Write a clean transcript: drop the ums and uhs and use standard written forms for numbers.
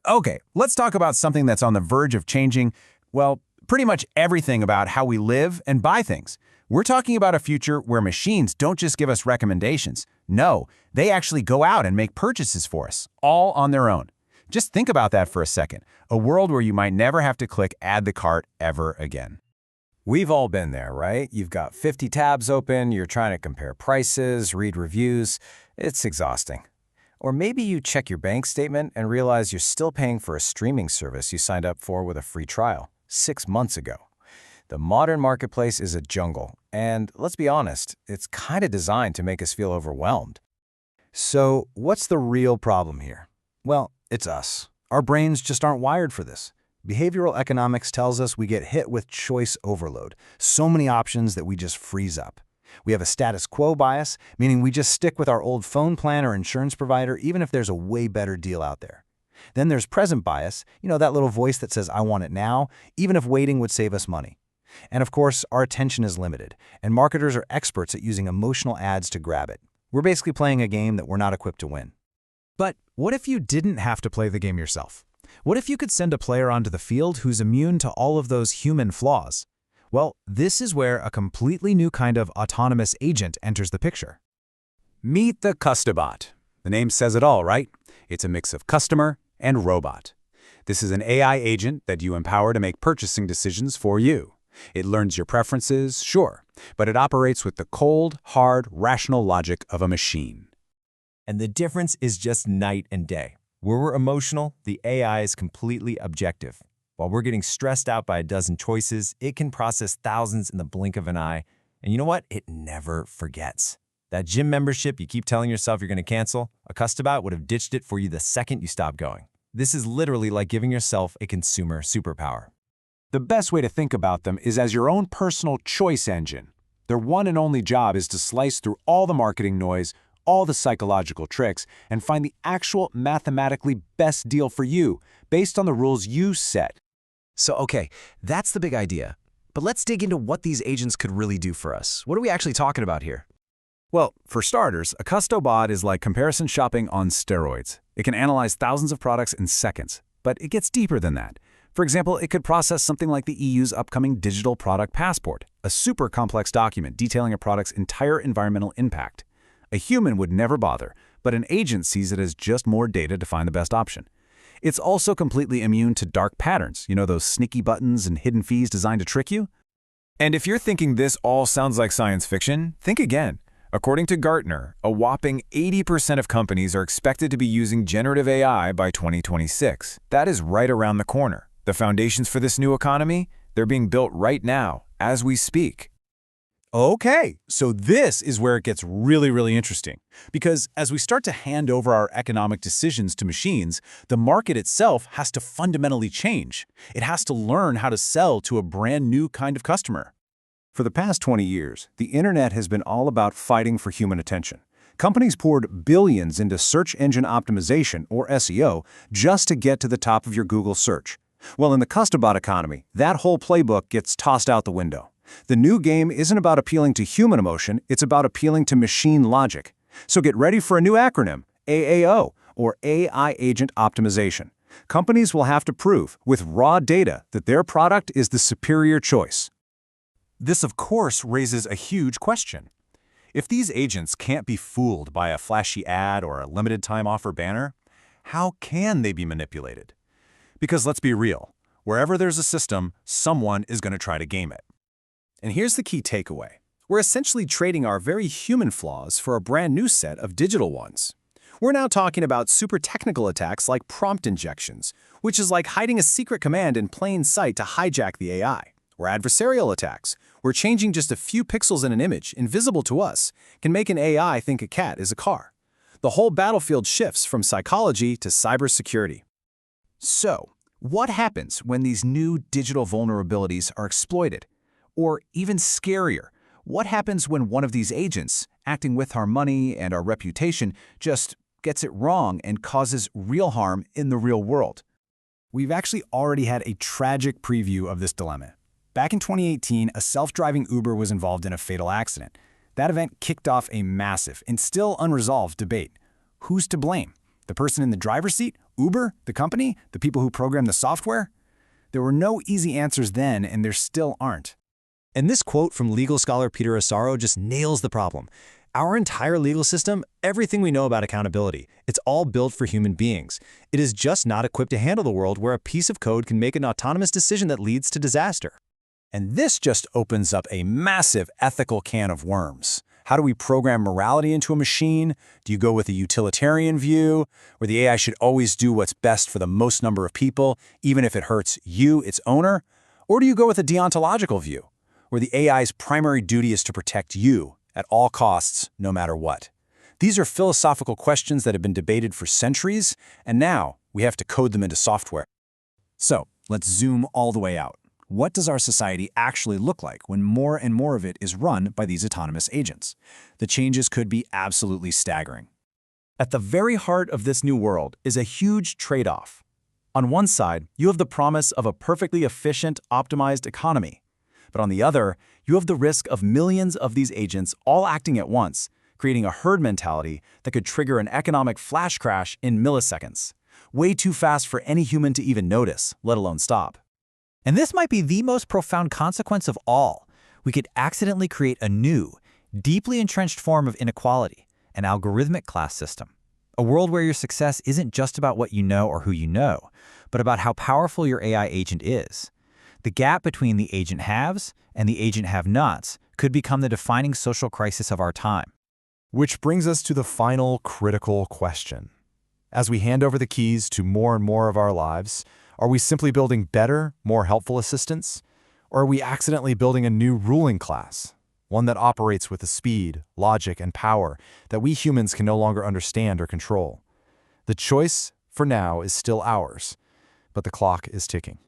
Okay, let's talk about something that's on the verge of changing, well, pretty much everything about how we live and buy things. We're talking about a future where machines don't just give us recommendations. No, they actually go out and make purchases for us, all on their own. Just think about that for a second. A world where you might never have to click add the cart ever again. We've all been there, right? You've got 50 tabs open, you're trying to compare prices, read reviews. It's exhausting. Or maybe you check your bank statement and realize you're still paying for a streaming service you signed up for with a free trial 6 months ago. The modern marketplace is a jungle, and let's be honest, it's kind of designed to make us feel overwhelmed. So, what's the real problem here? Well, it's us. Our brains just aren't wired for this. Behavioral economics tells us we get hit with choice overload, so many options that we just freeze up. We have a status quo bias, meaning we just stick with our old phone plan or insurance provider even if there's a way better deal out there. Then there's present bias, that little voice that says, I want it now, even if waiting would save us money. And of course, our attention is limited, and marketers are experts at using emotional ads to grab it. We're basically playing a game that we're not equipped to win. But what if you didn't have to play the game yourself? What if you could send a player onto the field who's immune to all of those human flaws? Well, this is where a completely new kind of autonomous agent enters the picture. Meet the Custobot. The name says it all, right? It's a mix of customer and robot. This is an AI agent that you empower to make purchasing decisions for you. It learns your preferences, sure, but it operates with the cold, hard, rational logic of a machine. And the difference is just night and day. Where we're emotional, the AI is completely objective. While we're getting stressed out by a dozen choices, it can process thousands in the blink of an eye. And you know what? It never forgets. That gym membership you keep telling yourself you're going to cancel, a Custobot would have ditched it for you the second you stop going. This is literally like giving yourself a consumer superpower. The best way to think about them is as your own personal choice engine. Their one and only job is to slice through all the marketing noise, all the psychological tricks, and find the actual mathematically best deal for you, based on the rules you set. So, okay, that's the big idea. But let's dig into what these agents could really do for us. What are we actually talking about here? Well, for starters, a Custobot is like comparison shopping on steroids. It can analyze thousands of products in seconds, but it gets deeper than that. For example, it could process something like the EU's upcoming Digital Product Passport, a super complex document detailing a product's entire environmental impact. A human would never bother, but an agent sees it as just more data to find the best option. It's also completely immune to dark patterns, those sneaky buttons and hidden fees designed to trick you. And if you're thinking this all sounds like science fiction, think again. According to Gartner, a whopping 80% of companies are expected to be using generative AI by 2026. That is right around the corner. The foundations for this new economy, they're being built right now, as we speak. Okay, so this is where it gets really interesting. Because as we start to hand over our economic decisions to machines, the market itself has to fundamentally change. It has to learn how to sell to a brand new kind of customer. For the past 20 years, the internet has been all about fighting for human attention. Companies poured billions into search engine optimization, or SEO, just to get to the top of your Google search. Well, in the Custobot economy, that whole playbook gets tossed out the window. The new game isn't about appealing to human emotion, it's about appealing to machine logic. So get ready for a new acronym, AAO, or AI Agent Optimization. Companies will have to prove, with raw data, that their product is the superior choice. This, of course, raises a huge question. If these agents can't be fooled by a flashy ad or a limited-time offer banner, how can they be manipulated? Because let's be real, wherever there's a system, someone is going to try to game it. And here's the key takeaway. We're essentially trading our very human flaws for a brand new set of digital ones. We're now talking about super technical attacks like prompt injections, which is like hiding a secret command in plain sight to hijack the AI. Or adversarial attacks, where changing just a few pixels in an image, invisible to us, can make an AI think a cat is a car. The whole battlefield shifts from psychology to cybersecurity. So, what happens when these new digital vulnerabilities are exploited? Or even scarier, what happens when one of these agents, acting with our money and our reputation, just gets it wrong and causes real harm in the real world? We've actually already had a tragic preview of this dilemma. Back in 2018, a self-driving Uber was involved in a fatal accident. That event kicked off a massive and still unresolved debate. Who's to blame? The person in the driver's seat, Uber, the company, the people who program the software? There were no easy answers then, and there still aren't. And this quote from legal scholar Peter Asaro just nails the problem. Our entire legal system, everything we know about accountability, it's all built for human beings. It is just not equipped to handle the world where a piece of code can make an autonomous decision that leads to disaster. And this just opens up a massive ethical can of worms. How do we program morality into a machine? Do you go with a utilitarian view, where the AI should always do what's best for the most number of people, even if it hurts you, its owner? Or do you go with a deontological view, where the AI's primary duty is to protect you at all costs, no matter what? These are philosophical questions that have been debated for centuries, and now we have to code them into software. So, let's zoom all the way out. What does our society actually look like when more and more of it is run by these autonomous agents? The changes could be absolutely staggering. At the very heart of this new world is a huge trade-off. On one side, you have the promise of a perfectly efficient, optimized economy. But on the other, you have the risk of millions of these agents all acting at once, creating a herd mentality that could trigger an economic flash crash in milliseconds. Way too fast for any human to even notice, let alone stop. And this might be the most profound consequence of all. We could accidentally create a new, deeply entrenched form of inequality, an algorithmic class system. A world where your success isn't just about what you know or who you know, but about how powerful your AI agent is. The gap between the agent haves and the agent have-nots could become the defining social crisis of our time. Which brings us to the final critical question. As we hand over the keys to more and more of our lives, are we simply building better, more helpful assistants? Or are we accidentally building a new ruling class, one that operates with a speed, logic, and power that we humans can no longer understand or control? The choice, for now, is still ours, but the clock is ticking.